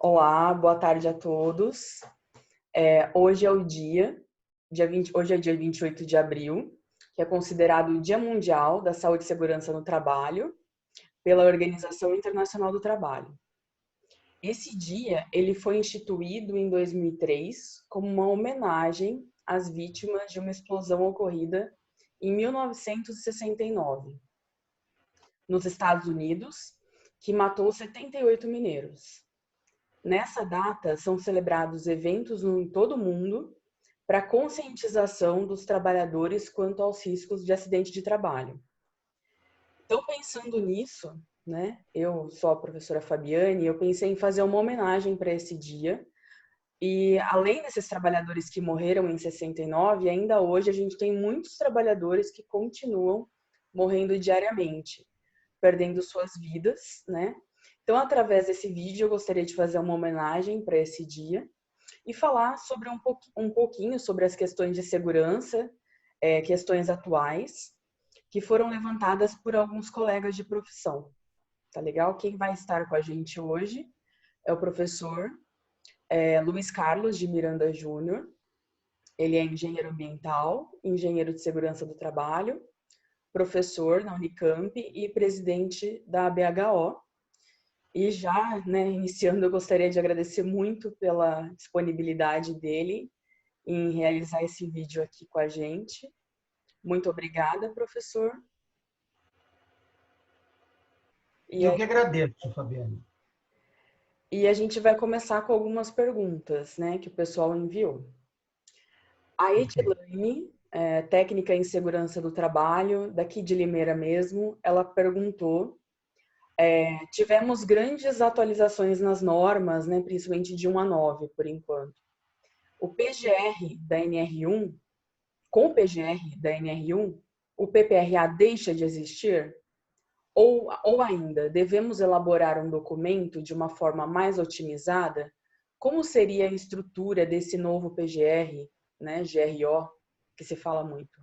Olá, boa tarde a todos. Hoje é hoje é dia 28 de abril, que é considerado o Dia Mundial da Saúde e Segurança no Trabalho pela Organização Internacional do Trabalho. Esse dia, ele foi instituído em 2003 como uma homenagem às vítimas de uma explosão ocorrida em 1969, nos Estados Unidos, que matou 78 mineiros. Nessa data, são celebrados eventos em todo o mundo para conscientização dos trabalhadores quanto aos riscos de acidente de trabalho. Então, pensando nisso, né, eu sou a professora Fabiane, eu pensei em fazer uma homenagem para esse dia. E além desses trabalhadores que morreram em 69, ainda hoje a gente tem muitos trabalhadores que continuam morrendo diariamente, perdendo suas vidas, né? Então, através desse vídeo, eu gostaria de fazer uma homenagem para esse dia e falar sobre um pouquinho sobre as questões de segurança, questões atuais, que foram levantadas por alguns colegas de profissão. Tá legal? Quem vai estar com a gente hoje é o professor Luiz Carlos de Miranda Júnior. Ele é engenheiro ambiental, engenheiro de segurança do trabalho, professor na Unicamp e presidente da ABHO. E já, né, iniciando, eu gostaria de agradecer muito pela disponibilidade dele em realizar esse vídeo aqui com a gente. Muito obrigada, professor. Eu que agradeço, Fabiane. E a gente vai começar com algumas perguntas, né, que o pessoal enviou. A Edilane, técnica em segurança do trabalho, daqui de Limeira mesmo, ela perguntou: tivemos grandes atualizações nas normas, né, principalmente de 1 a 9, por enquanto. O PGR da NR1, com o PGR da NR1, o PPRA deixa de existir? Ou ainda, devemos elaborar um documento de uma forma mais otimizada? Como seria a estrutura desse novo PGR, né, GRO, que se fala muito?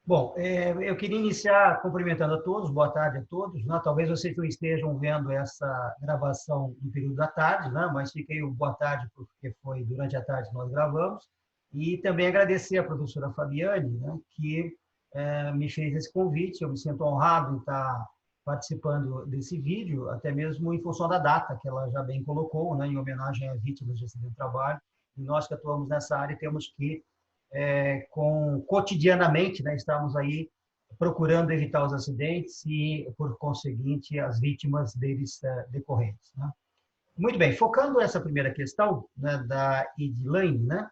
Bom, eu queria iniciar cumprimentando a todos, boa tarde a todos. Né? Talvez vocês não estejam vendo essa gravação no período da tarde, né? Mas fica aí o boa tarde, porque foi durante a tarde que nós gravamos. E também agradecer à professora Fabiane, né, que me fez esse convite. Eu me sinto honrado em estar participando desse vídeo, até mesmo em função da data que ela já bem colocou, né, em homenagem às vítimas de acidente de trabalho. E nós que atuamos nessa área temos que cotidianamente, né, estamos aí procurando evitar os acidentes e, por conseguinte, as vítimas deles decorrentes. Né? Muito bem, focando essa primeira questão, né, da Edilane, né,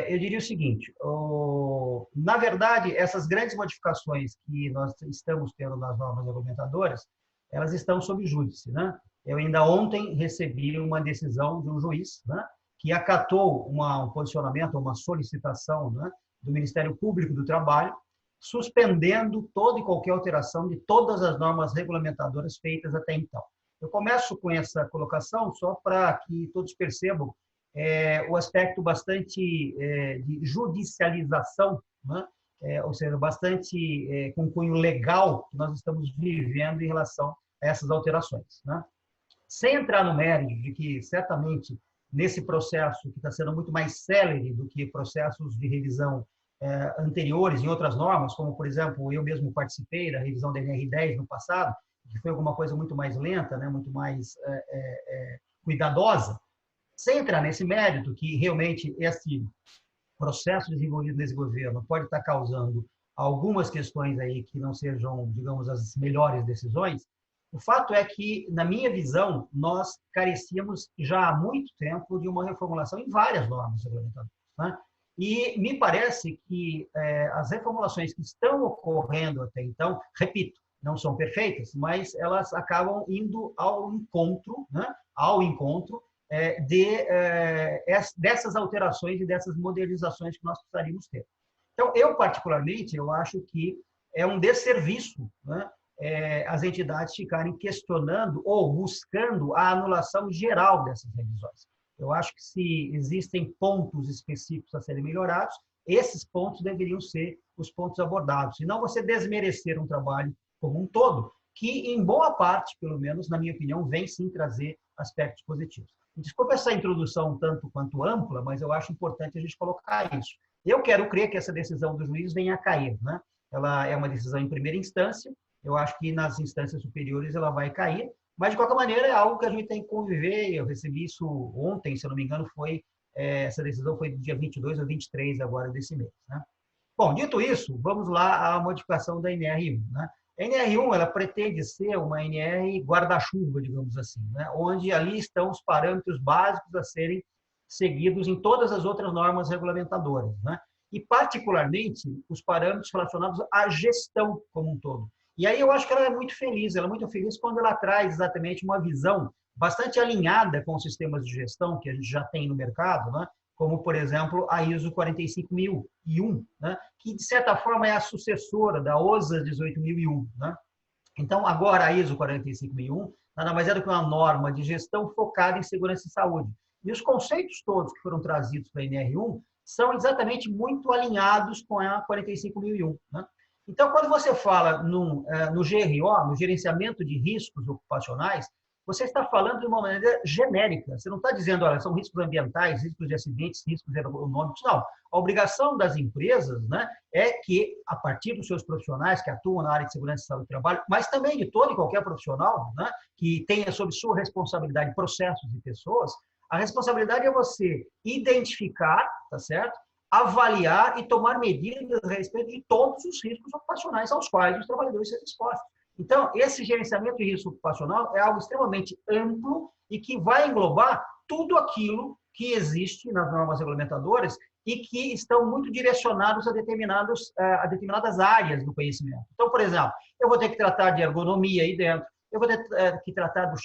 eu diria o seguinte: na verdade, essas grandes modificações que nós estamos tendo nas normas regulamentadoras, elas estão sob júdice. Né? Eu ainda ontem recebi uma decisão de um juiz, né, que acatou um posicionamento, uma solicitação, né, do Ministério Público do Trabalho, suspendendo toda e qualquer alteração de todas as normas regulamentadoras feitas até então. Eu começo com essa colocação só para que todos percebam o aspecto bastante de judicialização, né? Ou seja, bastante com cunho legal que nós estamos vivendo em relação a essas alterações. Né? Sem entrar no mérito de que, certamente, nesse processo, que está sendo muito mais célere do que processos de revisão anteriores em outras normas, como, por exemplo, eu mesmo participei da revisão da NR10 no passado, que foi alguma coisa muito mais lenta, né, muito mais cuidadosa, sem entrar nesse mérito que realmente esse processo desenvolvido nesse governo pode estar causando algumas questões aí que não sejam, digamos, as melhores decisões, o fato é que, na minha visão, nós carecíamos já há muito tempo de uma reformulação em várias normas regulamentadoras. Né? E me parece que as reformulações que estão ocorrendo até então, repito, não são perfeitas, mas elas acabam indo ao encontro, né? Dessas alterações e dessas modernizações que nós precisaríamos ter. Então, eu, particularmente, eu acho que é um desserviço, né, as entidades ficarem questionando ou buscando a anulação geral dessas revisões. Eu acho que se existem pontos específicos a serem melhorados, esses pontos deveriam ser os pontos abordados, e não você desmerecer um trabalho como um todo, que em boa parte, pelo menos na minha opinião, vem sim trazer aspectos positivos. Desculpa essa introdução tanto quanto ampla, mas eu acho importante a gente colocar isso. Eu quero crer que essa decisão do juiz venha a cair, né? Ela é uma decisão em primeira instância, eu acho que nas instâncias superiores ela vai cair, mas de qualquer maneira é algo que a gente tem que conviver. Eu recebi isso ontem, se eu não me engano, essa decisão foi do dia 22 ou 23 agora desse mês, né? Bom, dito isso, vamos lá à modificação da NR1, né? A NR1 ela pretende ser uma NR guarda-chuva, digamos assim, né? Onde ali estão os parâmetros básicos a serem seguidos em todas as outras normas regulamentadoras, né? E, particularmente, os parâmetros relacionados à gestão como um todo. E aí eu acho que ela é muito feliz quando ela traz exatamente uma visão bastante alinhada com os sistemas de gestão que a gente já tem no mercado, né? Como, por exemplo, a ISO 45001, né? Que, de certa forma, é a sucessora da OSA 18001. Né? Então, agora, a ISO 45001 nada mais é do que uma norma de gestão focada em segurança e saúde. E os conceitos todos que foram trazidos para a NR1 são exatamente muito alinhados com a 45001. Né? Então, quando você fala no GRO, no gerenciamento de riscos ocupacionais, você está falando de uma maneira genérica. Você não está dizendo, olha, são riscos ambientais, riscos de acidentes, riscos ergonômicos. Não. A obrigação das empresas, né, é que, a partir dos seus profissionais que atuam na área de segurança e saúde do trabalho, mas também de todo e qualquer profissional, né, que tenha sob sua responsabilidade processos e pessoas, a responsabilidade é você identificar, tá certo? Avaliar e tomar medidas a respeito de todos os riscos ocupacionais aos quais os trabalhadores são expostos. Então, esse gerenciamento de risco ocupacional é algo extremamente amplo e que vai englobar tudo aquilo que existe nas normas regulamentadoras e que estão muito direcionados a determinadas áreas do conhecimento. Então, por exemplo, eu vou ter que tratar de ergonomia aí dentro, eu vou ter que tratar dos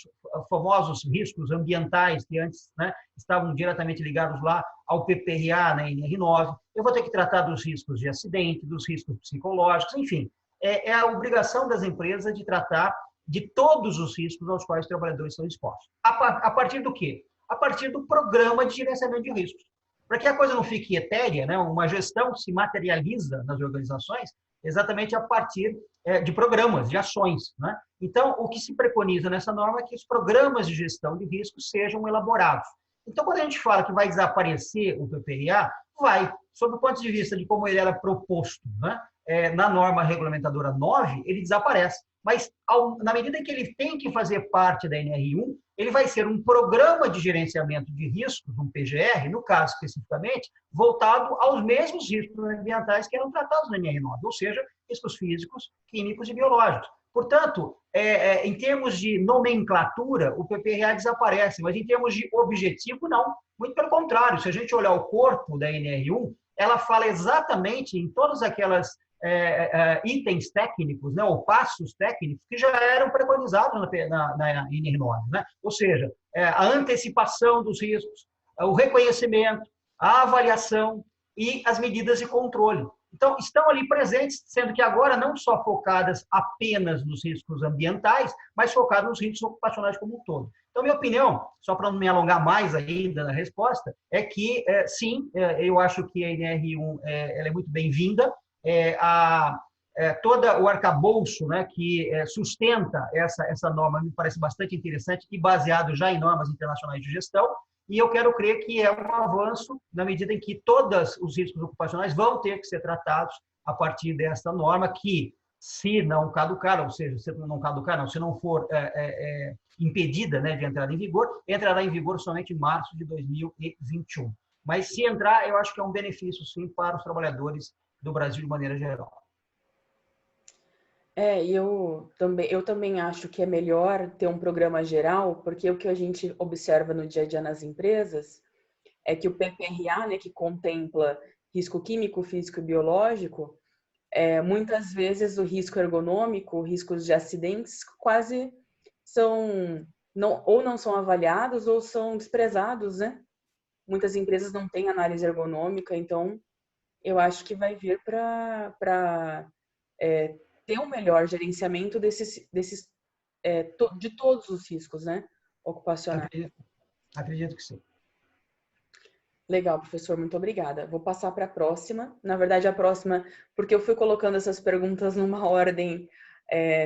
famosos riscos ambientais que antes, né, estavam diretamente ligados lá ao PPRA, na NR9, eu vou ter que tratar dos riscos de acidente, dos riscos psicológicos, enfim. É a obrigação das empresas de tratar de todos os riscos aos quais os trabalhadores são expostos. A partir do quê? A partir do programa de gerenciamento de riscos. Para que a coisa não fique etérea, né? Uma gestão se materializa nas organizações exatamente a partir de programas, de ações. Né? Então, o que se preconiza nessa norma é que os programas de gestão de riscos sejam elaborados. Então, quando a gente fala que vai desaparecer o PPRA, vai, sob o ponto de vista de como ele era proposto, né? Na norma regulamentadora 9, ele desaparece. Mas, na medida em que ele tem que fazer parte da NR1, ele vai ser um programa de gerenciamento de riscos, um PGR, no caso especificamente, voltado aos mesmos riscos ambientais que eram tratados na NR9, ou seja, riscos físicos, químicos e biológicos. Portanto, em termos de nomenclatura, o PPRA desaparece, mas em termos de objetivo, não. Muito pelo contrário, se a gente olhar o corpo da NR1, ela fala exatamente em todas aquelas itens técnicos, né, ou passos técnicos que já eram preconizados na NR9. Né? Ou seja, a antecipação dos riscos, o reconhecimento, a avaliação e as medidas de controle. Então, estão ali presentes, sendo que agora não só focadas apenas nos riscos ambientais, mas focadas nos riscos ocupacionais como um todo. Então, minha opinião, só para não me alongar mais ainda na resposta, é que, sim, eu acho que a NR1 ela é muito bem-vinda. Todo o arcabouço, né, que sustenta essa norma me parece bastante interessante e baseado já em normas internacionais de gestão, e eu quero crer que é um avanço na medida em que todos os riscos ocupacionais vão ter que ser tratados a partir dessa norma que, se não caducar, ou seja, se não caducar, não, se não for impedida, né, de entrar em vigor, entrará em vigor somente em março de 2021. Mas se entrar, eu acho que é um benefício, sim, para os trabalhadores do Brasil de maneira geral. Eu também acho que é melhor ter um programa geral, porque o que a gente observa no dia a dia nas empresas é que o PPRA, né, que contempla risco químico, físico e biológico, muitas vezes o risco ergonômico, riscos de acidentes, quase ou não são avaliados ou são desprezados, né? Muitas empresas não têm análise ergonômica, então eu acho que vai vir para ter um melhor gerenciamento de todos os riscos, né, ocupacionais. Acredito que sim. Legal, professor, muito obrigada. Vou passar para a próxima. Na verdade, a próxima, porque eu fui colocando essas perguntas numa ordem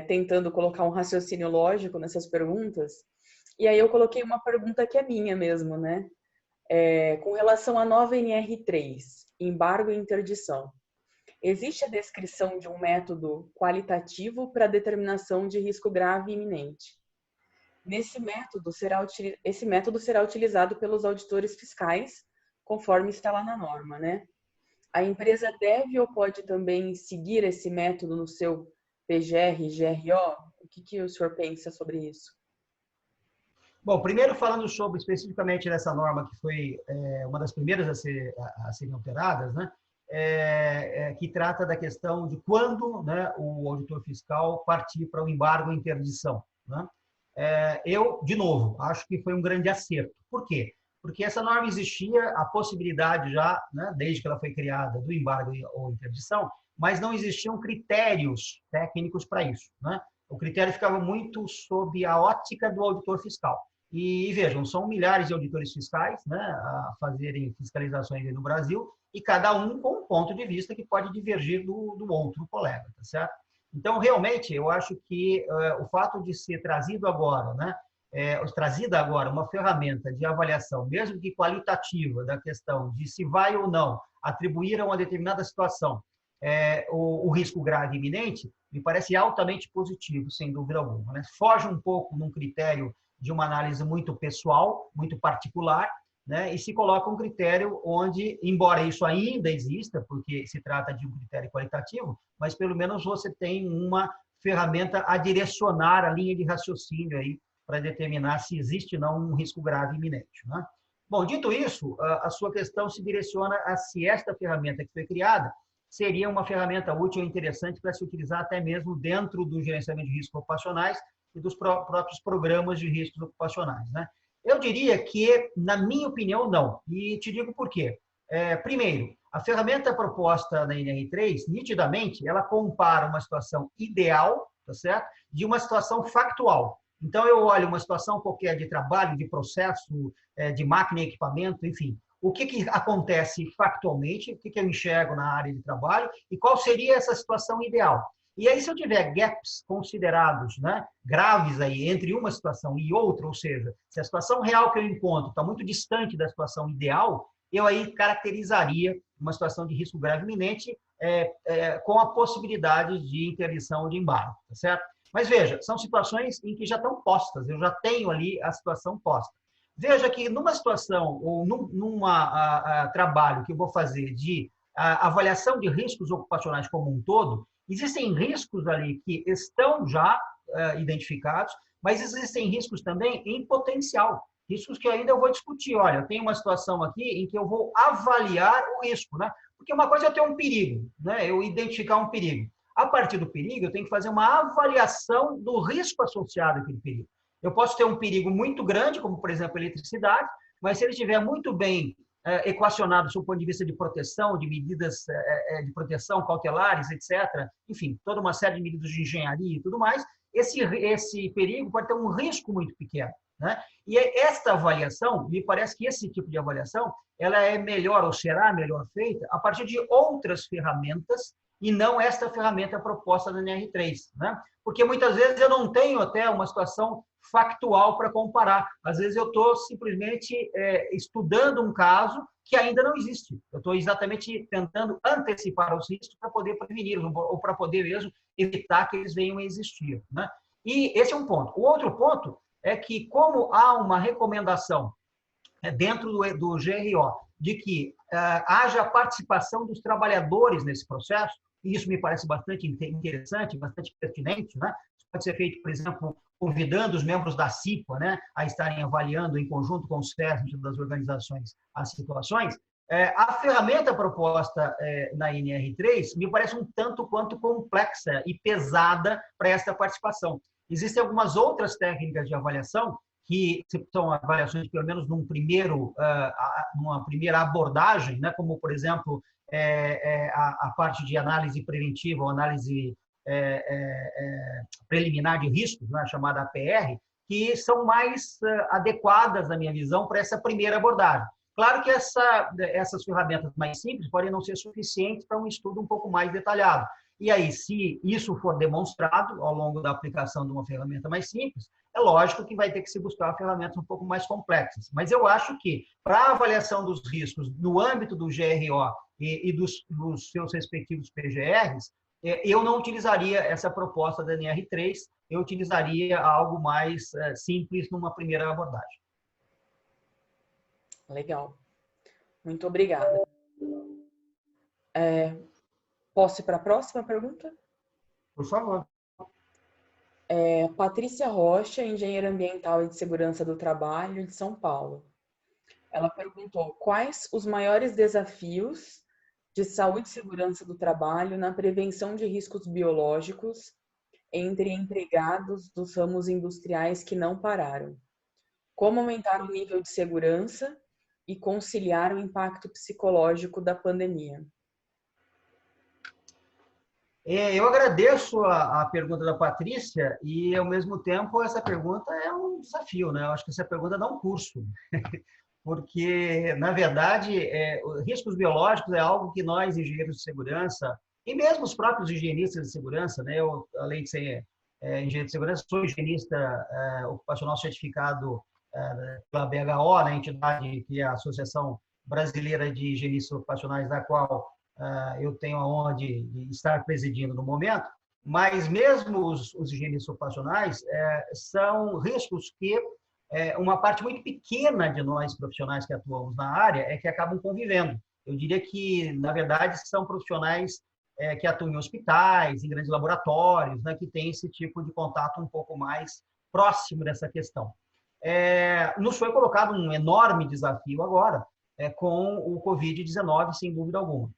tentando colocar um raciocínio lógico nessas perguntas. E aí eu coloquei uma pergunta que é minha mesmo, né? Com relação à nova NR3, embargo e interdição. Existe a descrição de um método qualitativo para determinação de risco grave e iminente. Esse método será utilizado pelos auditores fiscais, conforme está lá na norma, né? A empresa deve ou pode também seguir esse método no seu PGR, GRO? O que o senhor pensa sobre isso? Bom, primeiro falando sobre especificamente dessa norma que foi uma das primeiras a serem alteradas, né? Que trata da questão de quando, né, o auditor fiscal partir para o embargo e interdição, né? Eu, de novo, acho que foi um grande acerto. Por quê? Porque essa norma existia, a possibilidade já, né, desde que ela foi criada, do embargo ou interdição, mas não existiam critérios técnicos para isso, né? O critério ficava muito sob a ótica do auditor fiscal. E vejam, são milhares de auditores fiscais, né, a fazerem fiscalizações no Brasil, e cada um com um ponto de vista que pode divergir do outro colega, tá certo? Então, realmente, eu acho que o fato de ser trazido agora, né, trazida agora uma ferramenta de avaliação, mesmo que qualitativa, da questão de se vai ou não atribuir a uma determinada situação o risco grave e iminente, me parece altamente positivo, sem dúvida alguma, né? Foge um pouco num critério de uma análise muito pessoal, muito particular, né? E se coloca um critério onde, embora isso ainda exista, porque se trata de um critério qualitativo, mas pelo menos você tem uma ferramenta a direcionar a linha de raciocínio aí para determinar se existe ou não um risco grave iminente, né? Bom, dito isso, a sua questão se direciona a se esta ferramenta que foi criada seria uma ferramenta útil e interessante para se utilizar até mesmo dentro do gerenciamento de riscos ocupacionais e dos próprios programas de riscos ocupacionais, né? Eu diria que, na minha opinião, não. E te digo por quê. Primeiro, a ferramenta proposta na NR3, nitidamente, ela compara uma situação ideal, tá certo? De uma situação factual. Então, eu olho uma situação qualquer de trabalho, de processo, de máquina e equipamento, enfim. O que acontece factualmente, o que eu enxergo na área de trabalho e qual seria essa situação ideal. E aí, se eu tiver gaps considerados, né, graves aí entre uma situação e outra, ou seja, se a situação real que eu encontro está muito distante da situação ideal, eu aí caracterizaria uma situação de risco grave iminente com a possibilidade de interdição ou de embargo, tá certo? Mas veja, são situações em que já estão postas, eu já tenho ali a situação posta. Veja que numa situação ou num trabalho que eu vou fazer de avaliação de riscos ocupacionais como um todo, existem riscos ali que estão já identificados, mas existem riscos também em potencial, riscos que ainda eu vou discutir. Olha, eu tenho uma situação aqui em que eu vou avaliar o risco, né? Porque uma coisa é eu ter um perigo, né? Eu identificar um perigo. A partir do perigo, eu tenho que fazer uma avaliação do risco associado àquele perigo. Eu posso ter um perigo muito grande, como, por exemplo, a eletricidade, mas se ele estiver muito bem equacionado do ponto de vista de proteção, de medidas de proteção cautelares, etc., enfim, toda uma série de medidas de engenharia e tudo mais, esse perigo pode ter um risco muito pequeno, né? E esta avaliação, me parece que esse tipo de avaliação, ela é melhor ou será melhor feita a partir de outras ferramentas e não esta ferramenta proposta da NR3, né? Porque muitas vezes eu não tenho até uma situação factual para comparar. Às vezes eu estou simplesmente estudando um caso que ainda não existe. Eu estou exatamente tentando antecipar os riscos para poder preveni-los ou para poder mesmo evitar que eles venham a existir, né? E esse é um ponto. O outro ponto é que, como há uma recomendação dentro do GRO de que haja participação dos trabalhadores nesse processo, e isso me parece bastante interessante, bastante pertinente, né? Isso pode ser feito, por exemplo, convidando os membros da CIPA, né, a estarem avaliando em conjunto com os CERN das organizações as situações. A ferramenta proposta na NR3 me parece um tanto quanto complexa e pesada para esta participação. Existem algumas outras técnicas de avaliação que são avaliações, pelo menos numa primeira abordagem, né, como, por exemplo, a parte de análise preventiva ou análise preliminar de riscos, né, chamada APR, que são mais adequadas, na minha visão, para essa primeira abordagem. Claro que essas ferramentas mais simples podem não ser suficientes para um estudo um pouco mais detalhado. E aí, se isso for demonstrado ao longo da aplicação de uma ferramenta mais simples, é lógico que vai ter que se buscar ferramentas um pouco mais complexas. Mas eu acho que, para a avaliação dos riscos no âmbito do GRO e dos seus respectivos PGRs, eu não utilizaria essa proposta da NR3, eu utilizaria algo mais simples numa primeira abordagem. Legal. Muito obrigada. Posso ir para a próxima pergunta? Por favor. Patrícia Rocha, engenheira ambiental e de segurança do trabalho de São Paulo. Ela perguntou quais os maiores desafios de saúde e segurança do trabalho na prevenção de riscos biológicos entre empregados dos ramos industriais que não pararam. Como aumentar o nível de segurança e conciliar o impacto psicológico da pandemia? Eu agradeço a pergunta da Patrícia e, ao mesmo tempo, essa pergunta é um desafio, né? Eu acho que essa pergunta dá um curso, porque, na verdade, riscos biológicos é algo que nós, engenheiros de segurança, e mesmo os próprios higienistas de segurança, né? Eu, além de ser engenheiro de segurança, sou higienista ocupacional certificado pela BHO, né? Entidade que é a Associação Brasileira de Higienistas Ocupacionais, da qual eu tenho a honra de estar presidindo no momento, mas mesmo os higienistas ocupacionais são riscos que uma parte muito pequena de nós profissionais que atuamos na área é que acabam convivendo. Eu diria que, na verdade, são profissionais que atuam em hospitais, em grandes laboratórios, né, que têm esse tipo de contato um pouco mais próximo dessa questão. Nos foi colocado um enorme desafio agora com o Covid-19, sem dúvida alguma.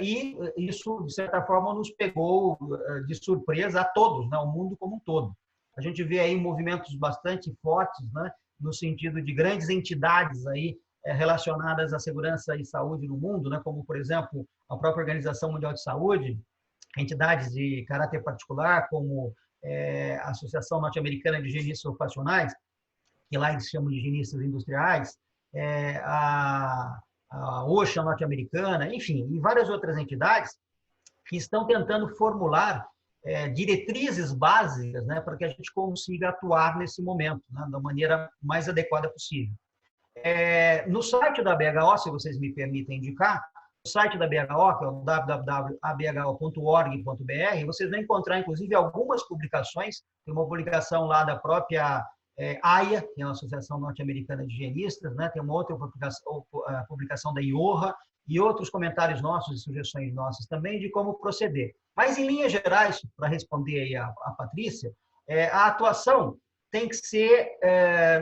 E isso, de certa forma, nos pegou de surpresa a todos, né? O mundo como um todo. A gente vê aí movimentos bastante fortes, né? No sentido de grandes entidades aí relacionadas à segurança e saúde no mundo, né? Como, por exemplo, a própria Organização Mundial de Saúde, entidades de caráter particular, como a Associação Norte-Americana de Higienistas Ocupacionais, que lá eles chamam de higienistas industriais, a OSHA norte-americana, enfim, e várias outras entidades que estão tentando formular diretrizes básicas, né, para que a gente consiga atuar nesse momento, né, da maneira mais adequada possível. No site da BHO, se vocês me permitem indicar, o site da BHO, que é o www.abho.org.br, vocês vão encontrar, inclusive, algumas publicações. Tem uma publicação lá da própria AIA, que é uma Associação Norte-Americana de Higienistas, né? Tem uma outra publicação da IOHA e outros comentários nossos e sugestões nossas também de como proceder. Mas, em linhas gerais, para responder aí a Patrícia, a atuação tem que ser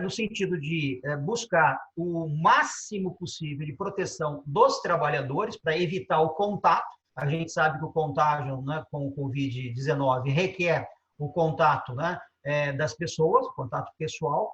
no sentido de buscar o máximo possível de proteção dos trabalhadores para evitar o contato. A gente sabe que o contágio, né, com o Covid-19 requer o contato, né, das pessoas, contato pessoal,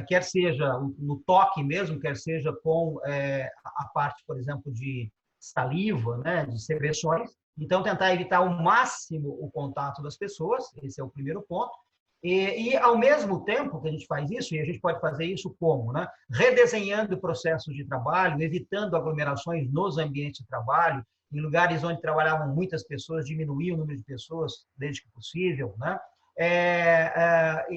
quer seja no toque mesmo, quer seja com a parte, por exemplo, de saliva, né, de secreções. Então, tentar evitar ao máximo o contato das pessoas, esse é o primeiro ponto. E ao mesmo tempo que a gente faz isso, e a gente pode fazer isso como? Né? Redesenhando processos de trabalho, evitando aglomerações nos ambientes de trabalho, em lugares onde trabalhavam muitas pessoas, diminuir o número de pessoas desde que possível, né?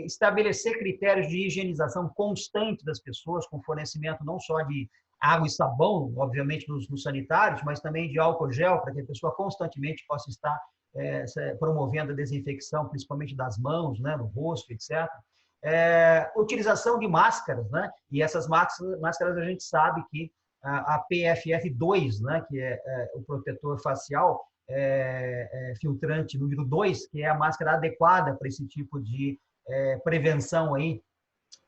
Estabelecer critérios de higienização constante das pessoas, com fornecimento não só de água e sabão, obviamente nos sanitários, mas também de álcool gel, para que a pessoa constantemente possa estar promovendo a desinfecção, principalmente das mãos, né, no rosto, etc. Utilização de máscaras, né? E essas máscaras a gente sabe que a PFF2, né, que é o protetor facial, filtrante número 2, que é a máscara adequada para esse tipo de prevenção aí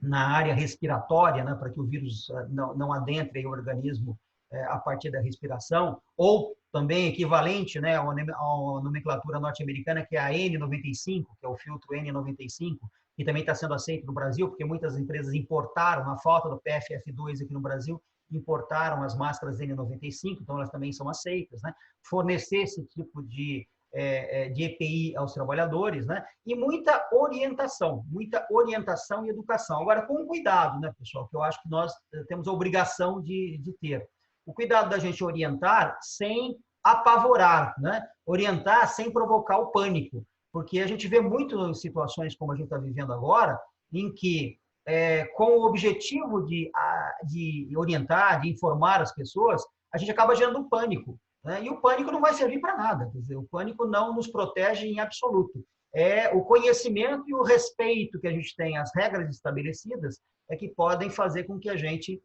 na área respiratória, né, para que o vírus não adentre o organismo a partir da respiração, ou também equivalente, né, à nomenclatura norte-americana, que é a N95, que é o filtro N95, que também está sendo aceito no Brasil, porque muitas empresas importaram, na falta do PFF2 aqui no Brasil, importaram as máscaras N95, então elas também são aceitas, né? Fornecer esse tipo de EPI aos trabalhadores, né? E muita orientação e educação. Agora, com cuidado, né, pessoal, que eu acho que nós temos a obrigação de ter. O cuidado da gente orientar sem apavorar, né? Orientar sem provocar o pânico, porque a gente vê muitas situações como a gente está vivendo agora, em que, com o objetivo de orientar, de informar as pessoas, a gente acaba gerando um pânico, né? E o pânico não vai servir para nada, quer dizer, o pânico não nos protege em absoluto. É o conhecimento e o respeito que a gente tem às regras estabelecidas que podem fazer com que a gente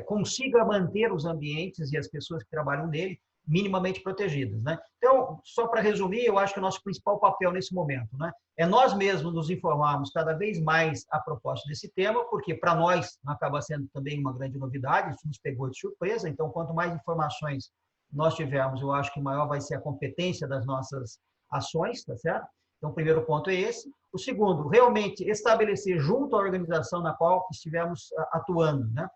consiga manter os ambientes e as pessoas que trabalham nele minimamente protegidas, né? Então, só para resumir, eu acho que o nosso principal papel nesse momento, né, é nós mesmos nos informarmos cada vez mais a propósito desse tema, porque para nós acaba sendo também uma grande novidade, isso nos pegou de surpresa, então quanto mais informações nós tivermos, eu acho que maior vai ser a competência das nossas ações, tá certo? Então, o primeiro ponto é esse. O segundo, realmente estabelecer junto à organização na qual estivermos atuando, né,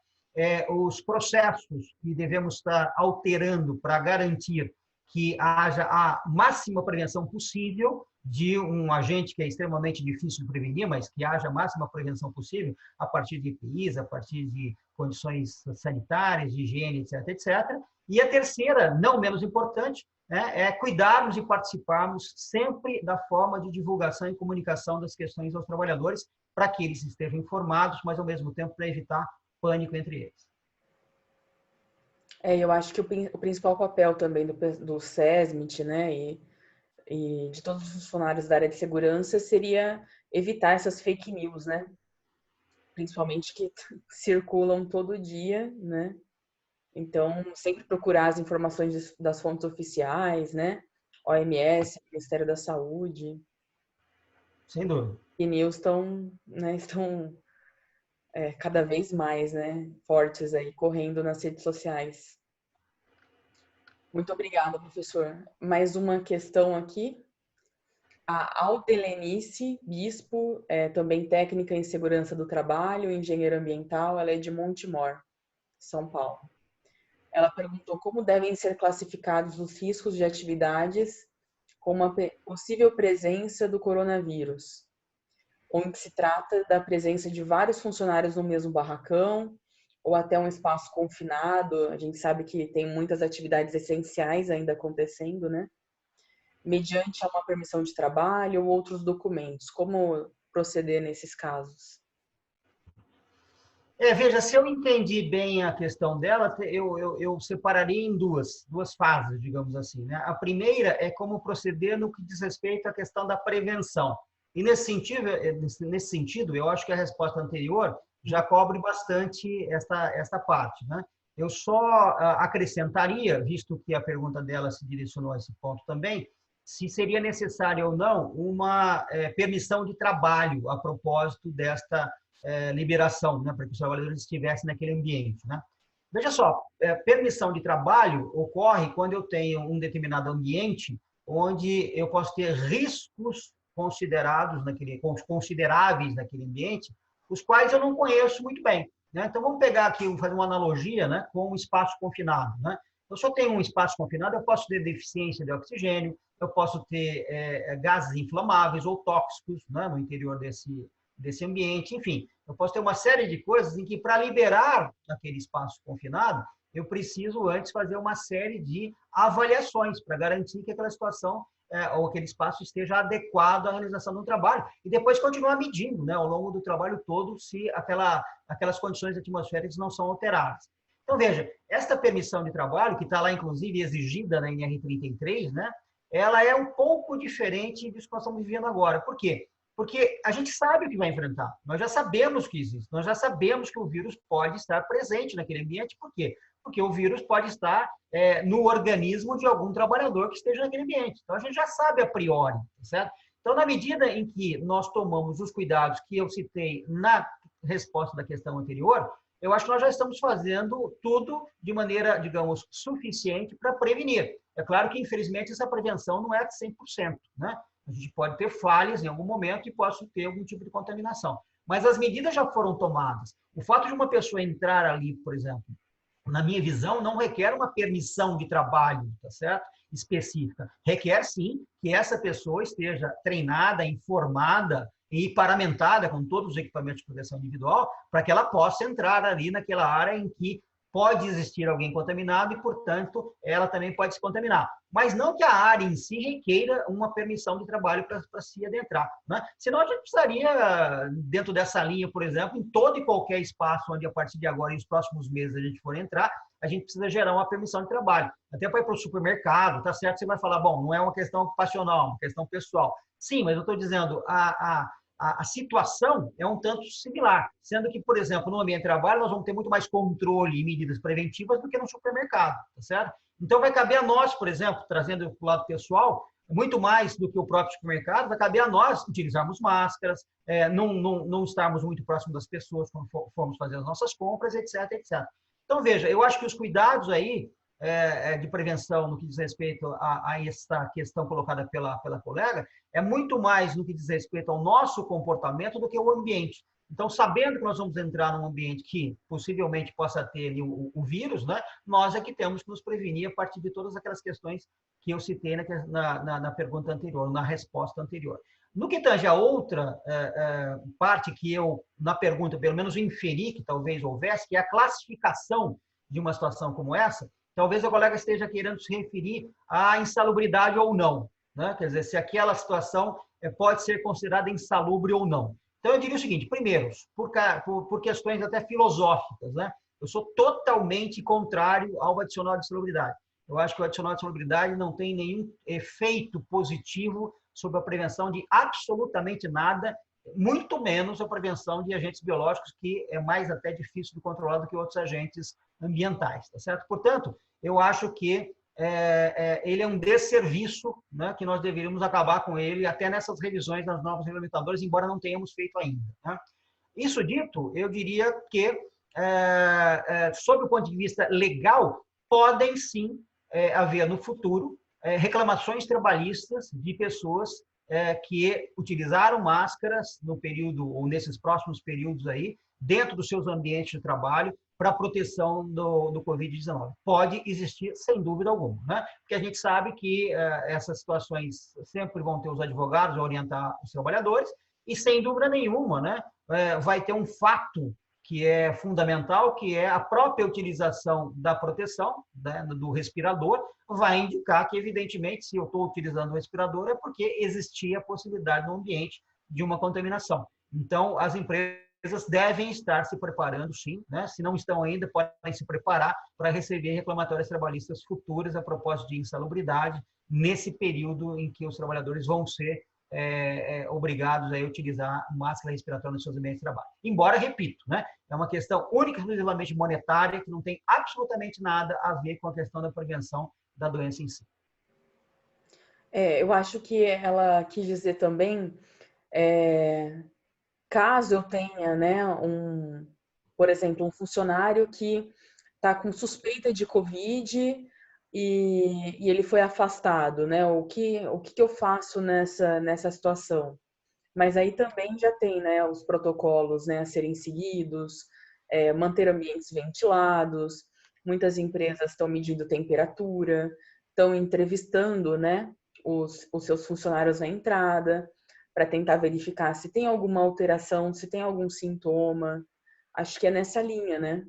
os processos que devemos estar alterando para garantir que haja a máxima prevenção possível de um agente que é extremamente difícil de prevenir, mas que haja a máxima prevenção possível a partir de EPIs, a partir de condições sanitárias, de higiene, etc., etc. E a terceira, não menos importante, né, é cuidarmos e participarmos sempre da forma de divulgação e comunicação das questões aos trabalhadores, para que eles estejam informados, mas, ao mesmo tempo, para evitar pânico entre eles. Eu acho que o principal papel também do SESMIT, né, e de todos os funcionários da área de segurança seria evitar essas fake news, né? Principalmente que circulam todo dia, né? Então, sempre procurar as informações das fontes oficiais, né? OMS, Ministério da Saúde. Sem dúvida. E news estão cada vez mais, né, fortes aí, correndo nas redes sociais. Muito obrigada, professor. Mais uma questão aqui. A Aldelenice Bispo, também técnica em segurança do trabalho, engenheira ambiental, ela é de Montemor, São Paulo. Ela perguntou como devem ser classificados os riscos de atividades com uma possível presença do coronavírus, onde se trata da presença de vários funcionários no mesmo barracão, ou até um espaço confinado. A gente sabe que tem muitas atividades essenciais ainda acontecendo, né? Mediante uma permissão de trabalho ou outros documentos. Como proceder nesses casos? Veja, se eu entendi bem a questão dela, eu separaria em duas fases, digamos assim, né? A primeira é como proceder no que diz respeito à questão da prevenção. E nesse sentido, eu acho que a resposta anterior já cobre bastante esta parte, né? Eu só acrescentaria, visto que a pergunta dela se direcionou a esse ponto também, se seria necessária ou não uma permissão de trabalho a propósito desta liberação, né, para que os trabalhadores estivessem naquele ambiente, né? Veja só, permissão de trabalho ocorre quando eu tenho um determinado ambiente onde eu posso ter riscos consideráveis naquele ambiente, os quais eu não conheço muito bem, né? Então, vamos pegar aqui, fazer uma analogia, né, com um espaço confinado, né? Então, se eu tenho um espaço confinado, eu posso ter deficiência de oxigênio, eu posso ter gases inflamáveis ou tóxicos, né, no interior desse ambiente, enfim, eu posso ter uma série de coisas em que, para liberar aquele espaço confinado, eu preciso antes fazer uma série de avaliações para garantir que aquela situação ou aquele espaço esteja adequado à realização do trabalho e depois continuar medindo, né, ao longo do trabalho todo se aquelas condições atmosféricas não são alteradas. Então, veja, esta permissão de trabalho, que está lá, inclusive, exigida na NR33, né, ela é um pouco diferente disso que nós estamos vivendo agora. Por quê? Porque a gente sabe o que vai enfrentar. Nós já sabemos que existe. Nós já sabemos que o vírus pode estar presente naquele ambiente. Por quê? Porque o vírus pode estar no organismo de algum trabalhador que esteja naquele ambiente. Então, a gente já sabe a priori, certo? Então, na medida em que nós tomamos os cuidados que eu citei na resposta da questão anterior, eu acho que nós já estamos fazendo tudo de maneira, digamos, suficiente para prevenir. É claro que, infelizmente, essa prevenção não é 100%, né? A gente pode ter falhas em algum momento e possa ter algum tipo de contaminação. Mas as medidas já foram tomadas. O fato de uma pessoa entrar ali, por exemplo, na minha visão, não requer uma permissão de trabalho, tá certo? Específica. Requer, sim, que essa pessoa esteja treinada, informada e paramentada com todos os equipamentos de proteção individual para que ela possa entrar ali naquela área em que pode existir alguém contaminado e, portanto, ela também pode se contaminar. Mas não que a área em si requeira uma permissão de trabalho para se adentrar, né? Senão a gente precisaria, dentro dessa linha, por exemplo, em todo e qualquer espaço onde a partir de agora e os próximos meses a gente for entrar, a gente precisa gerar uma permissão de trabalho. Até para ir para o supermercado, tá certo? Você vai falar, bom, não é uma questão ocupacional, é uma questão pessoal. Sim, mas eu estou dizendo, a situação é um tanto similar, sendo que, por exemplo, no ambiente de trabalho, nós vamos ter muito mais controle e medidas preventivas do que no supermercado, tá certo? Então, vai caber a nós, por exemplo, trazendo para o lado pessoal, muito mais do que o próprio supermercado, vai caber a nós utilizarmos máscaras, não estarmos muito próximo das pessoas quando formos fazer as nossas compras, etc, etc. Então, veja, eu acho que os cuidados aí de prevenção no que diz respeito a essa questão colocada pela colega é muito mais no que diz respeito ao nosso comportamento do que o ambiente. Então, sabendo que nós vamos entrar num ambiente que possivelmente possa ter ali o vírus, né, nós é que temos que nos prevenir a partir de todas aquelas questões que eu citei na pergunta anterior, na resposta anterior. No que tange a outra parte que eu, na pergunta, pelo menos inferi que talvez houvesse, que é a classificação de uma situação como essa, talvez o colega esteja querendo se referir à insalubridade ou não, né? Quer dizer, se aquela situação pode ser considerada insalubre ou não. Então, eu diria o seguinte, primeiro, por questões até filosóficas, né? Eu sou totalmente contrário ao adicional de insalubridade. Eu acho que o adicional de insalubridade não tem nenhum efeito positivo sobre a prevenção de absolutamente nada, muito menos a prevenção de agentes biológicos, que é mais até difícil de controlar do que outros agentes ambientais, tá certo? Portanto, eu acho que ele é um desserviço, né, que nós deveríamos acabar com ele até nessas revisões das novas regulamentadoras, embora não tenhamos feito ainda, né? Isso dito, eu diria que, sob o ponto de vista legal, podem sim haver no futuro reclamações trabalhistas de pessoas que utilizaram máscaras no período ou nesses próximos períodos aí, dentro dos seus ambientes de trabalho, para a proteção do Covid-19. Pode existir, sem dúvida alguma, né? Porque a gente sabe que essas situações sempre vão ter os advogados a orientar os trabalhadores e, sem dúvida nenhuma, né, vai ter um fato que é fundamental, que é a própria utilização da proteção, né, do respirador, vai indicar que, evidentemente, se eu estou utilizando o respirador, é porque existia a possibilidade no ambiente de uma contaminação. Então, as empresas devem estar se preparando, sim, né? Se não estão ainda, podem se preparar para receber reclamatórias trabalhistas futuras a propósito de insalubridade, nesse período em que os trabalhadores vão ser obrigados a utilizar máscara respiratória nos seus ambientes de trabalho. Embora, repito, né, é uma questão única e exclusivamente monetária, que não tem absolutamente nada a ver com a questão da prevenção da doença em si. Eu acho que ela quis dizer também, caso eu tenha, né, por exemplo, um funcionário que está com suspeita de Covid e ele foi afastado, né? O que eu faço nessa situação? Mas aí também já tem, né, os protocolos, né, a serem seguidos, manter ambientes ventilados. Muitas empresas estão medindo temperatura, estão entrevistando, né, os seus funcionários na entrada, para tentar verificar se tem alguma alteração, se tem algum sintoma. Acho que é nessa linha, né?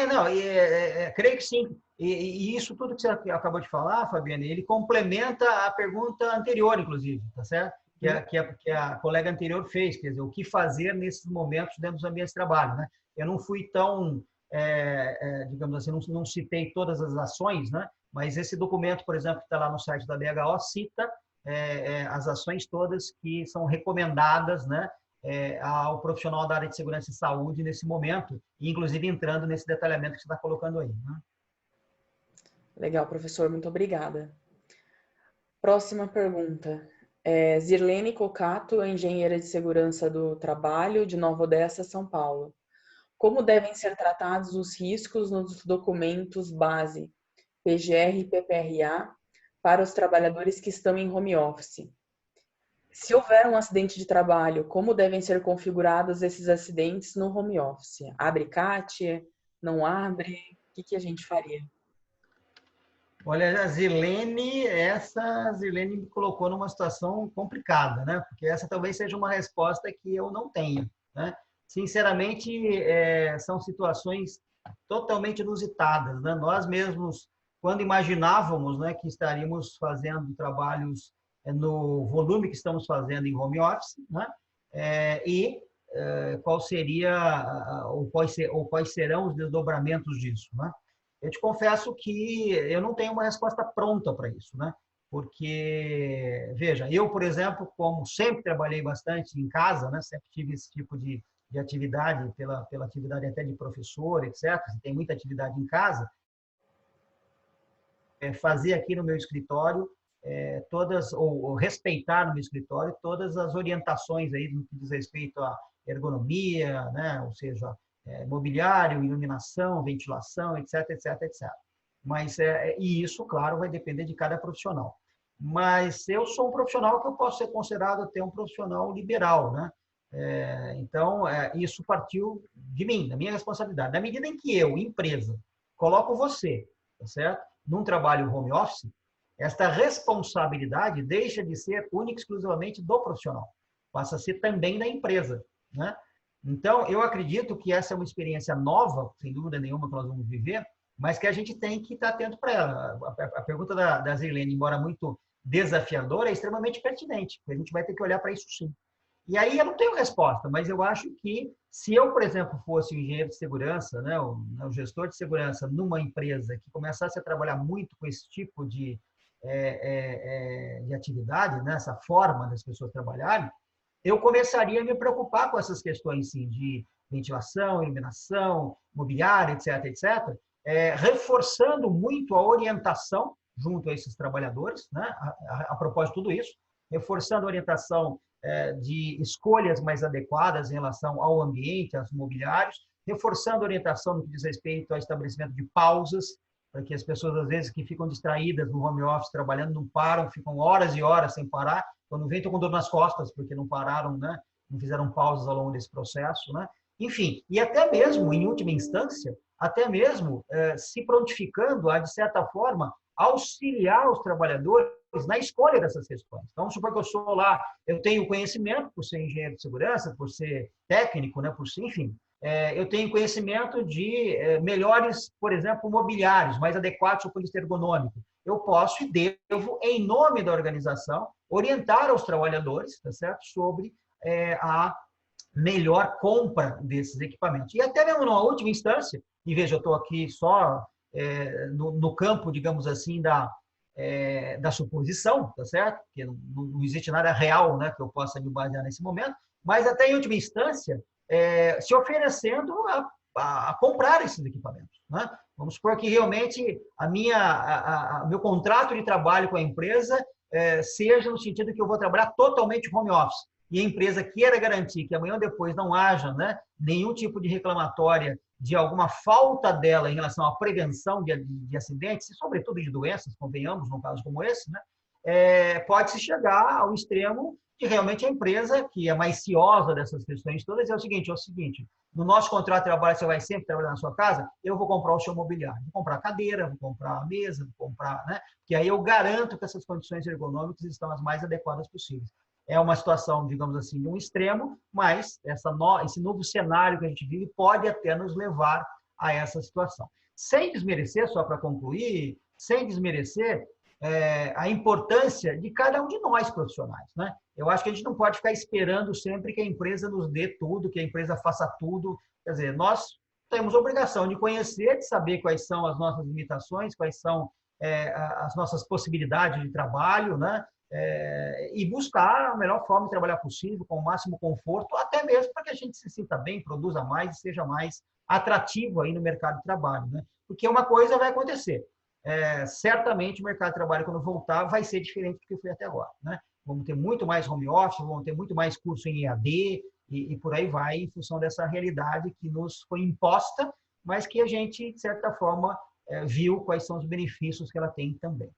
Não, creio que sim. E isso tudo que você acabou de falar, Fabiana, ele complementa a pergunta anterior, inclusive, tá certo? Que a colega anterior fez, quer dizer, o que fazer nesses momentos dentro dos ambientes de trabalho, né? Eu não fui tão, digamos assim, não citei todas as ações, né? Mas esse documento, por exemplo, que está lá no site da BHO, cita as ações todas que são recomendadas, né, ao profissional da área de segurança e saúde nesse momento, inclusive entrando nesse detalhamento que você está colocando aí, né? Legal, professor, muito obrigada. Próxima pergunta. Zirlene Cocato, engenheira de segurança do trabalho de Nova Odessa, São Paulo. Como devem ser tratados os riscos nos documentos base PGR e PPRA para os trabalhadores que estão em home office? Se houver um acidente de trabalho, como devem ser configurados esses acidentes no home office? Abre CAT? Não abre? O que a gente faria? Olha, a Zilene me colocou numa situação complicada, né? Porque essa talvez seja uma resposta que eu não tenho, né? Sinceramente, são situações totalmente inusitadas, né? Nós mesmos, quando imaginávamos, né, que estaríamos fazendo trabalhos no volume que estamos fazendo em home office, né? Qual seria ou quais serão os desdobramentos disso, né? Eu te confesso que eu não tenho uma resposta pronta para isso, né? Porque, veja, eu, por exemplo, como sempre trabalhei bastante em casa, né? Sempre tive esse tipo de atividade, pela atividade até de professor, etc. Tem muita atividade em casa. Fazer aqui no meu escritório ou respeitar no meu escritório todas as orientações aí no que diz respeito à ergonomia, né? Ou seja, mobiliário, iluminação, ventilação, etc, etc, etc. Mas e isso, claro, vai depender de cada profissional. Mas eu sou um profissional que eu posso ser considerado até um profissional liberal, né? Então, isso partiu de mim, da minha responsabilidade. Na medida em que eu, empresa, coloco você, tá certo? Num trabalho home office, esta responsabilidade deixa de ser única e exclusivamente do profissional, passa a ser também da empresa, né? Então, eu acredito que essa é uma experiência nova, sem dúvida nenhuma, que nós vamos viver, mas que a gente tem que estar atento para ela. A pergunta da Zirlene, embora muito desafiadora, é extremamente pertinente, porque a gente vai ter que olhar para isso sim. E aí eu não tenho resposta, mas eu acho que se eu, por exemplo, fosse um engenheiro de segurança, né, o gestor de segurança numa empresa que começasse a trabalhar muito com esse tipo de atividade, né, essa forma das pessoas trabalharem, eu começaria a me preocupar com essas questões, sim, de ventilação, iluminação, mobiliário, etc., etc., reforçando muito a orientação junto a esses trabalhadores, né, a propósito de tudo isso, reforçando a orientação de escolhas mais adequadas em relação ao ambiente, aos mobiliários, reforçando a orientação no que diz respeito ao estabelecimento de pausas, para que as pessoas, às vezes, que ficam distraídas no home office, trabalhando, não param, ficam horas e horas sem parar, quando vem, estão com dor nas costas, porque não pararam, né? Não fizeram pausas ao longo desse processo, né? Enfim, e até mesmo, em última instância, até mesmo se prontificando a, de certa forma, auxiliar os trabalhadores na escolha dessas questões. Então, vamos supor que eu sou lá, eu tenho conhecimento, por ser engenheiro de segurança, por ser técnico, né, por ser, enfim, eu tenho conhecimento de melhores, por exemplo, mobiliários, mais adequados ao ponto de vista ergonômico. Eu posso e devo, em nome da organização, orientar aos trabalhadores, tá certo? Sobre a melhor compra desses equipamentos. E até mesmo numa última instância, e veja, eu estou aqui só no campo, digamos assim, da suposição, tá certo? Porque não existe nada real, né, que eu possa me basear nesse momento, mas até em última instância, se oferecendo a comprar esses equipamentos, né? Vamos supor que realmente meu contrato de trabalho com a empresa seja no sentido que eu vou trabalhar totalmente home office e a empresa queira garantir que amanhã ou depois não haja, né, nenhum tipo de reclamatória de alguma falta dela em relação à prevenção de acidentes e, sobretudo, de doenças, convenhamos, num caso como esse, né, pode-se chegar ao extremo de realmente a empresa, que é mais ciosa dessas questões todas, é o seguinte, no nosso contrato de trabalho você vai sempre trabalhar na sua casa, eu vou comprar o seu mobiliário, vou comprar a cadeira, vou comprar a mesa, vou comprar, né, que aí eu garanto que essas condições ergonômicas estão as mais adequadas possíveis. É uma situação, digamos assim, de um extremo, mas esse novo cenário que a gente vive pode até nos levar a essa situação. Sem desmerecer, só para concluir, sem desmerecer a importância de cada um de nós profissionais, né? Eu acho que a gente não pode ficar esperando sempre que a empresa nos dê tudo, que a empresa faça tudo. Quer dizer, nós temos a obrigação de conhecer, de saber quais são as nossas limitações, quais são as nossas possibilidades de trabalho, né? E buscar a melhor forma de trabalhar possível, com o máximo conforto, até mesmo para que a gente se sinta bem, produza mais e seja mais atrativo aí no mercado de trabalho, né? Porque uma coisa vai acontecer. Certamente o mercado de trabalho, quando voltar, vai ser diferente do que foi até agora, né? Vamos ter muito mais home office, vamos ter muito mais curso em EAD e por aí vai, em função dessa realidade que nos foi imposta, mas que a gente, de certa forma, viu quais são os benefícios que ela tem também.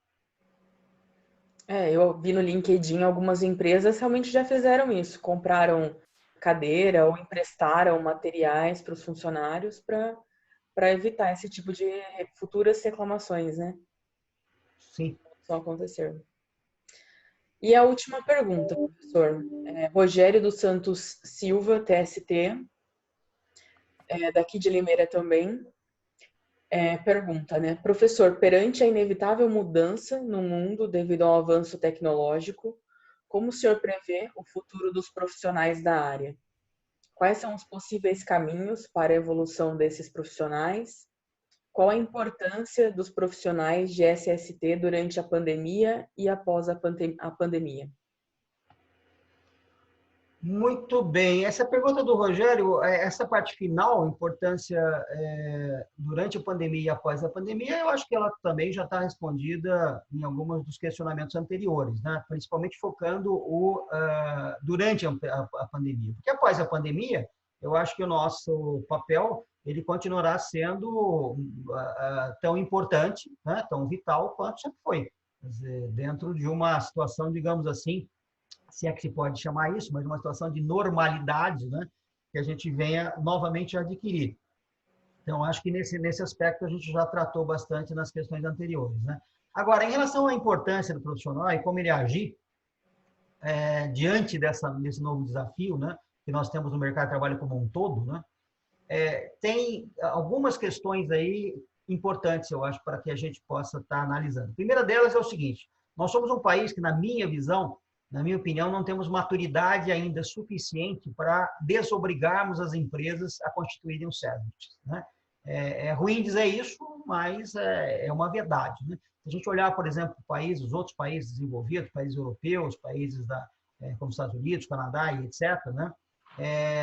Eu vi no LinkedIn algumas empresas realmente já fizeram isso, compraram cadeira ou emprestaram materiais para os funcionários para evitar esse tipo de futuras reclamações, né? Sim. Só acontecer. E a última pergunta, professor. Rogério dos Santos Silva, TST, daqui de Limeira também. Pergunta, né? Professor, perante a inevitável mudança no mundo devido ao avanço tecnológico, como o senhor prevê o futuro dos profissionais da área? Quais são os possíveis caminhos para a evolução desses profissionais? Qual a importância dos profissionais de SST durante a pandemia e após a pandemia? Muito bem. Essa pergunta do Rogério, essa parte final, a importância durante a pandemia e após a pandemia, eu acho que ela também já está respondida em alguns dos questionamentos anteriores, né? Principalmente focando durante a pandemia. Porque após a pandemia, eu acho que o nosso papel ele continuará sendo tão importante, né? Tão vital quanto sempre foi. Quer dizer, dentro de uma situação, digamos assim, se é que se pode chamar isso, mas uma situação de normalidade, né, que a gente venha novamente a adquirir. Então, acho que nesse aspecto a gente já tratou bastante nas questões anteriores, né? Agora, em relação à importância do profissional e como ele agir diante desse novo desafio, né, que nós temos no mercado de trabalho como um todo, né, tem algumas questões aí importantes, eu acho, para que a gente possa estar analisando. A primeira delas é o seguinte: nós somos um país que, na minha visão, na minha opinião, não temos maturidade ainda suficiente para desobrigarmos as empresas a constituírem os CERMITs, né? É ruim dizer isso, mas é uma verdade, né? Se a gente olhar, por exemplo, os outros países desenvolvidos, países europeus, países como Estados Unidos, Canadá e etc., né?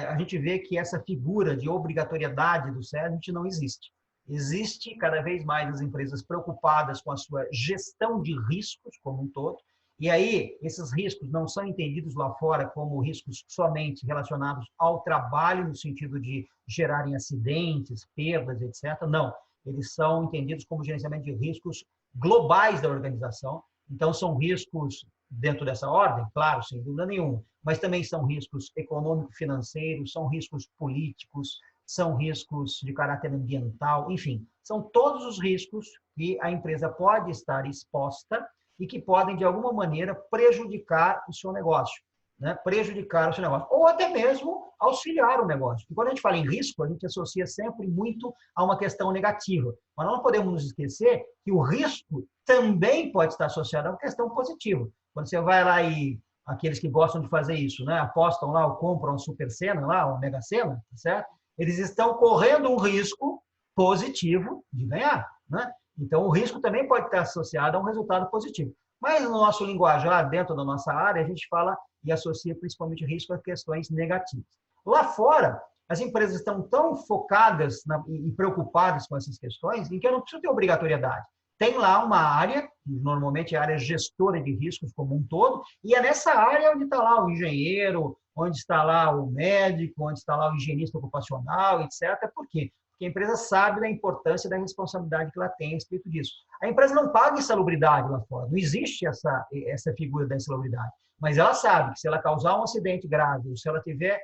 A gente vê que essa figura de obrigatoriedade do CERMIT não existe. Existe cada vez mais as empresas preocupadas com a sua gestão de riscos como um todo, e aí esses riscos não são entendidos lá fora como riscos somente relacionados ao trabalho, no sentido de gerarem acidentes, perdas, etc. Não, eles são entendidos como gerenciamento de riscos globais da organização. Então, são riscos dentro dessa ordem, claro, sem dúvida nenhuma, mas também são riscos econômico-financeiros, são riscos políticos, são riscos de caráter ambiental, enfim, são todos os riscos que a empresa pode estar exposta e que podem, de alguma maneira, prejudicar o seu negócio, né? Prejudicar o seu negócio, ou até mesmo auxiliar o negócio. Porque quando a gente fala em risco, a gente associa sempre muito a uma questão negativa. Mas não podemos nos esquecer que o risco também pode estar associado a uma questão positiva. Quando você vai lá e aqueles que gostam de fazer isso, né, apostam lá ou compram a Super Sena, lá, o Mega Sena, tá certo? Eles estão correndo um risco positivo de ganhar, né? Então, o risco também pode estar associado a um resultado positivo. Mas no nosso linguajar, dentro da nossa área, a gente fala e associa principalmente risco a questões negativas. Lá fora, as empresas estão tão focadas e preocupadas com essas questões em que eu não preciso ter obrigatoriedade. Tem lá uma área, normalmente a área gestora de riscos como um todo, e é nessa área onde está lá o engenheiro, onde está lá o médico, onde está lá o higienista ocupacional, etc. Por quê? Porque a empresa sabe da importância da responsabilidade que ela tem a respeito disso. A empresa não paga insalubridade lá fora, não existe essa figura da insalubridade, mas ela sabe que se ela causar um acidente grave, ou se ela tiver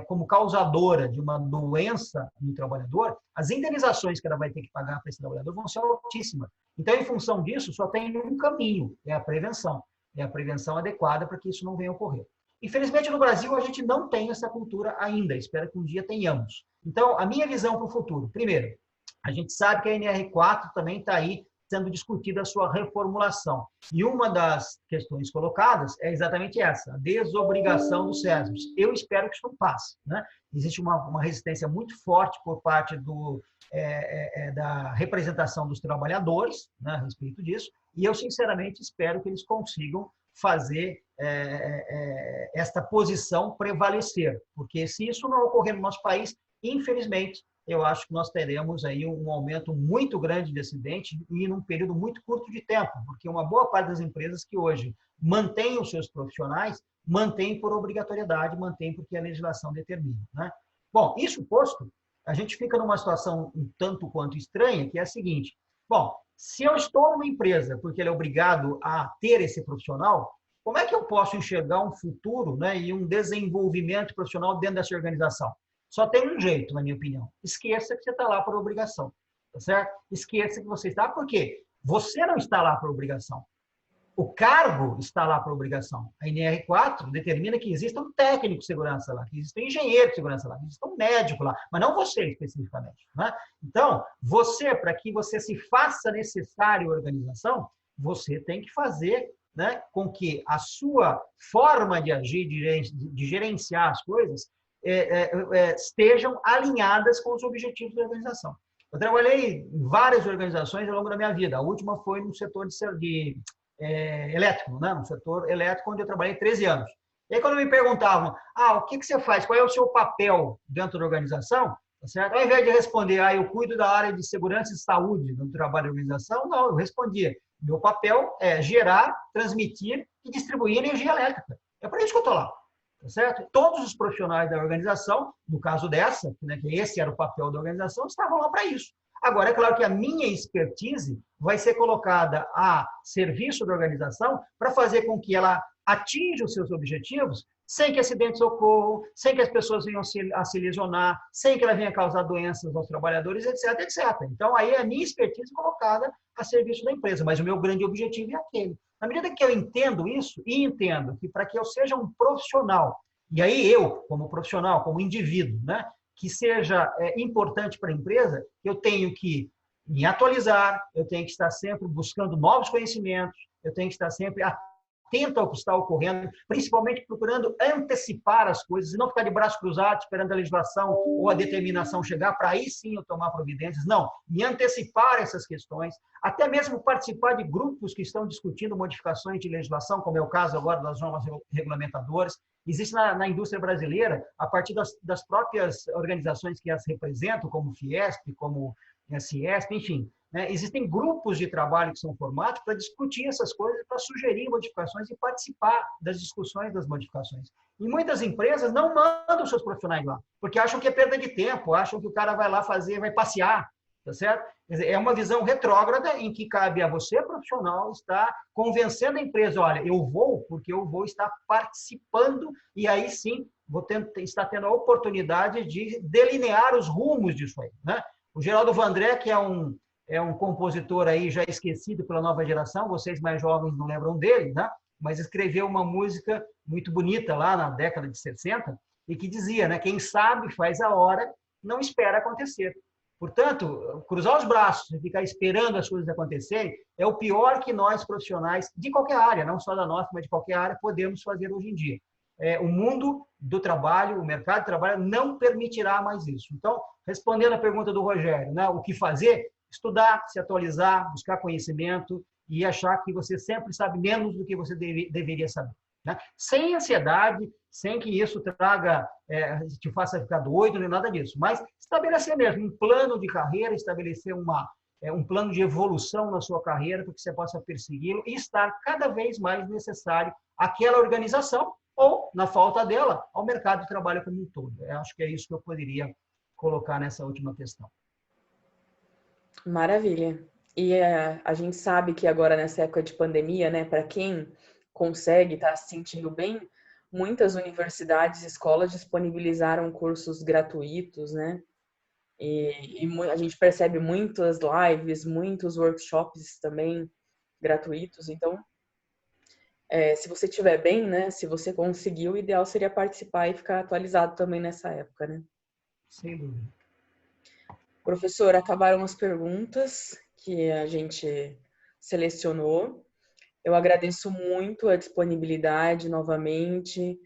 como causadora de uma doença no trabalhador, as indenizações que ela vai ter que pagar para esse trabalhador vão ser altíssimas. Então, em função disso, só tem um caminho, é a prevenção. É a prevenção adequada para que isso não venha a ocorrer. Infelizmente, no Brasil, a gente não tem essa cultura ainda. Espero que um dia tenhamos. Então, a minha visão para o futuro. Primeiro, a gente sabe que a NR4 também está aí sendo discutida a sua reformulação. E uma das questões colocadas é exatamente essa, a desobrigação dos CESMs. Eu espero que isso não passe, né? Existe uma resistência muito forte por parte da representação dos trabalhadores, né, a respeito disso, e eu, sinceramente, espero que eles consigam fazer esta posição prevalecer, porque se isso não ocorrer no nosso país, infelizmente, eu acho que nós teremos aí um aumento muito grande de acidentes e num período muito curto de tempo, porque uma boa parte das empresas que hoje mantêm os seus profissionais, mantém por obrigatoriedade, mantém porque a legislação determina, né? Bom, isso posto, a gente fica numa situação um tanto quanto estranha, que é a seguinte: bom, se eu estou numa empresa porque ele é obrigado a ter esse profissional, como é que eu posso enxergar um futuro, né, e um desenvolvimento profissional dentro dessa organização? Só tem um jeito, na minha opinião. Esqueça que você está lá por obrigação, tá certo? Esqueça que você está, por quê? Você não está lá por obrigação. O cargo está lá por obrigação. A NR4 determina que exista um técnico de segurança lá, que exista um engenheiro de segurança lá, que exista um médico lá, mas não você especificamente. Né? Então, você, para que você se faça necessário à organização, você tem que fazer, né, com que a sua forma de agir, de gerenciar as coisas, estejam alinhadas com os objetivos da organização. Eu trabalhei em várias organizações ao longo da minha vida. A última foi no setor elétrico, né? No setor elétrico, onde eu trabalhei 13 anos. E aí, quando me perguntavam, o que você faz? Qual é o seu papel dentro da organização? Tá certo? Ao invés de responder, eu cuido da área de segurança e saúde no trabalho da organização, não, eu respondia, meu papel é gerar, transmitir e distribuir energia elétrica. É para isso que eu estou lá. Tá certo? Todos os profissionais da organização, no caso dessa, né, que esse era o papel da organização, estavam lá para isso. Agora, é claro que a minha expertise vai ser colocada a serviço da organização para fazer com que ela atinja os seus objetivos sem que acidentes ocorram, sem que as pessoas venham a se lesionar, sem que ela venha causar doenças aos trabalhadores, etc, etc. Então, aí é a minha expertise colocada a serviço da empresa, mas o meu grande objetivo é aquele. Na medida que eu entendo isso, e entendo que para que eu seja um profissional, e aí eu, como profissional, como indivíduo, né, que seja importante para a empresa, eu tenho que me atualizar, eu tenho que estar sempre buscando novos conhecimentos, eu tenho que estar sempre atento ao que está ocorrendo, principalmente procurando antecipar as coisas e não ficar de braços cruzados esperando a legislação ou a determinação chegar para aí sim eu tomar providências. Não, me antecipar essas questões, até mesmo participar de grupos que estão discutindo modificações de legislação, como é o caso agora das normas regulamentadoras. Existe na indústria brasileira, a partir das próprias organizações que as representam, como o Fiesp, como a Ciesp, enfim, né? Existem grupos de trabalho que são formados para discutir essas coisas, para sugerir modificações e participar das discussões das modificações. E muitas empresas não mandam seus profissionais lá, porque acham que é perda de tempo, acham que o cara vai lá fazer, vai passear, tá certo? Quer dizer, é uma visão retrógrada em que cabe a você, profissional, estar convencendo a empresa, olha, eu vou porque eu vou estar participando e aí sim vou estar tendo a oportunidade de delinear os rumos disso aí, né? O Geraldo Vandré, que é um compositor aí já esquecido pela nova geração, vocês mais jovens não lembram dele, né? Mas escreveu uma música muito bonita lá na década de 60 e que dizia, né? Quem sabe faz a hora, não espera acontecer. Portanto, cruzar os braços e ficar esperando as coisas acontecerem é o pior que nós profissionais de qualquer área, não só da nossa, mas de qualquer área, podemos fazer hoje em dia. O mundo do trabalho, o mercado de trabalho não permitirá mais isso. Então, respondendo à pergunta do Rogério, né, o que fazer? Estudar, se atualizar, buscar conhecimento e achar que você sempre sabe menos do que você deveria saber. Né? Sem ansiedade, sem que isso te faça ficar doido, nem nada disso. Mas estabelecer mesmo um plano de carreira, estabelecer um plano de evolução na sua carreira para que você possa persegui-lo e estar cada vez mais necessário àquela organização ou, na falta dela, ao mercado de trabalho como um todo. Eu acho que é isso que eu poderia colocar nessa última questão. Maravilha. E a gente sabe que agora, nessa época de pandemia, né, para quem consegue estar se sentindo bem, muitas universidades e escolas disponibilizaram cursos gratuitos, né? E a gente percebe muitas lives, muitos workshops também gratuitos. Então, se você estiver bem, né? Se você conseguir, o ideal seria participar e ficar atualizado também nessa época, né? Sem dúvida. Professor, acabaram as perguntas que a gente selecionou. Eu agradeço muito a disponibilidade novamente,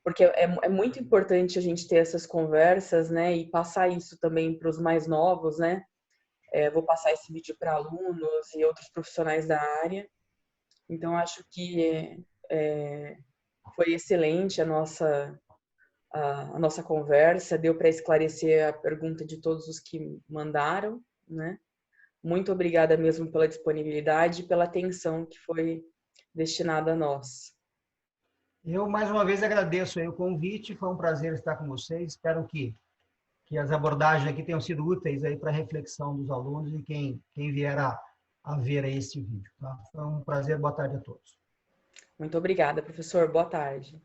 porque é muito importante a gente ter essas conversas, né? E passar isso também para os mais novos, né? Vou passar esse vídeo para alunos e outros profissionais da área. Então, acho que foi excelente a nossa conversa, deu para esclarecer a pergunta de todos os que mandaram, né? Muito obrigada mesmo pela disponibilidade e pela atenção que foi destinada a nós. Eu, mais uma vez, agradeço aí o convite, foi um prazer estar com vocês, espero que as abordagens aqui tenham sido úteis aí para a reflexão dos alunos e quem vier a ver este vídeo. Tá? Foi um prazer, boa tarde a todos. Muito obrigada, professor. Boa tarde.